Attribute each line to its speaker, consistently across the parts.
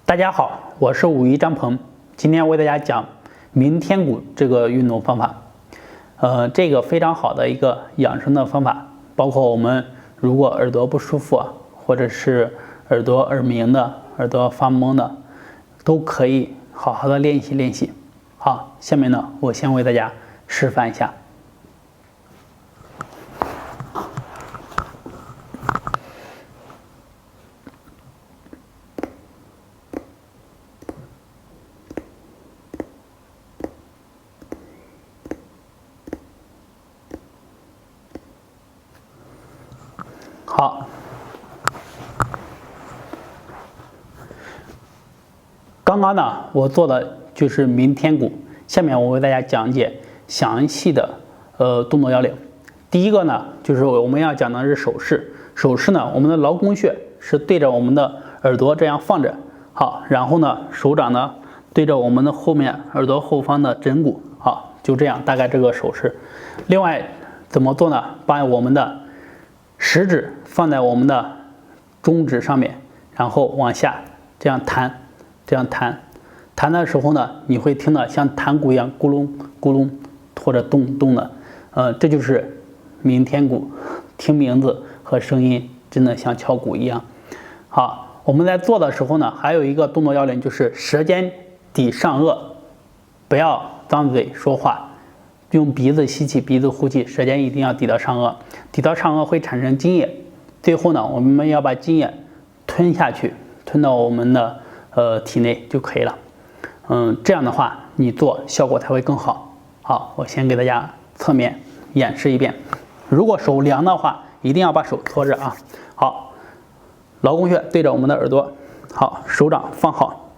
Speaker 1: 大家好，我是武一张鹏，今天为大家讲鸣天鼓这个运动方法。这个非常好的一个养生的方法，包括我们如果耳朵不舒服或者是耳鸣的、耳朵发懵的，都可以好好的练习练习。好，下面呢，我先为大家示范一下。好，刚刚呢，我做的就是鸣天鼓，下面我为大家讲解详细的动作要领。第一个呢，就是我们要讲的是手势。手势呢，我们的劳宫穴是对着我们的耳朵这样放着，好，然后呢，手掌呢对着我们的后面耳朵后方的枕骨，好，就这样，大概这个手势。另外怎么做呢？把我们的食指放在我们的中指上面，然后往下这样弹，弹的时候呢，你会听到像弹鼓一样咕隆咕隆或者咚咚的，这就是鸣天鼓，听名字和声音真的像敲鼓一样。好，我们在做的时候呢，还有一个动作要领就是舌尖抵上颚，不要张嘴说话。用鼻子吸气，鼻子呼气，舌尖一定要抵到上颚，抵到上颚会产生津液。最后呢，我们要把津液吞下去，吞到我们的体内就可以了。这样的话你做效果才会更好。好，我先给大家侧面演示一遍。如果手凉的话，一定要把手搓着啊。好，劳宫穴对着我们的耳朵，好，手掌放好，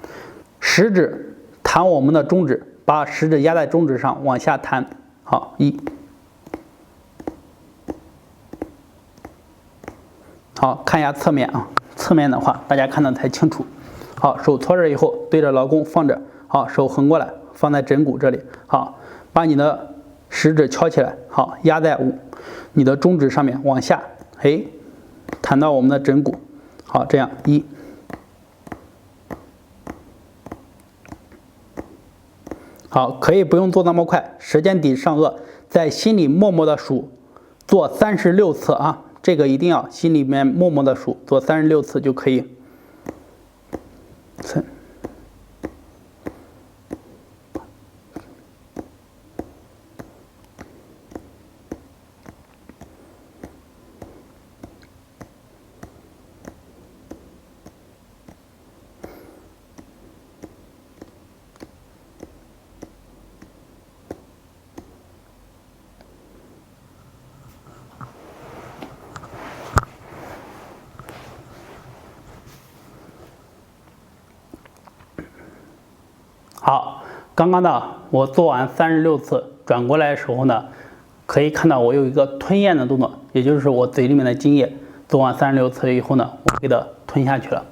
Speaker 1: 食指弹我们的中指，把食指压在中指上往下弹。好，好，看一下侧面啊，侧面的话大家看得才清楚。好，手搓着以后对着劳宫放着，好，手横过来放在枕骨这里，好，把你的食指敲起来，好，压在你的中指上面往下，弹到我们的枕骨，好，这样好，可以不用做那么快，舌尖抵上颚，在心里默默的数，做36次啊，这个一定要心里面默默的数，做36次就可以。好，刚刚呢，我做完36次，转过来的时候呢，可以看到我有一个吞咽的动作，也就是我嘴里面的津液，做完36次以后呢，我给它吞下去了。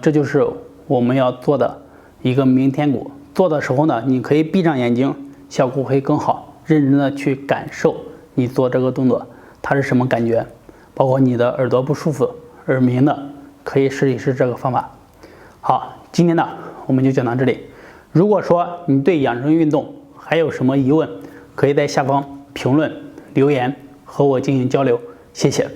Speaker 1: 这就是我们要做的一个鸣天鼓。做的时候呢，你可以闭上眼睛，效果会更好。认真的去感受你做这个动作，它是什么感觉，包括你的耳朵不舒服、耳鸣的，可以试一试这个方法。好，今天呢，我们就讲到这里。如果说你对养生运动还有什么疑问，可以在下方评论留言和我进行交流，谢谢。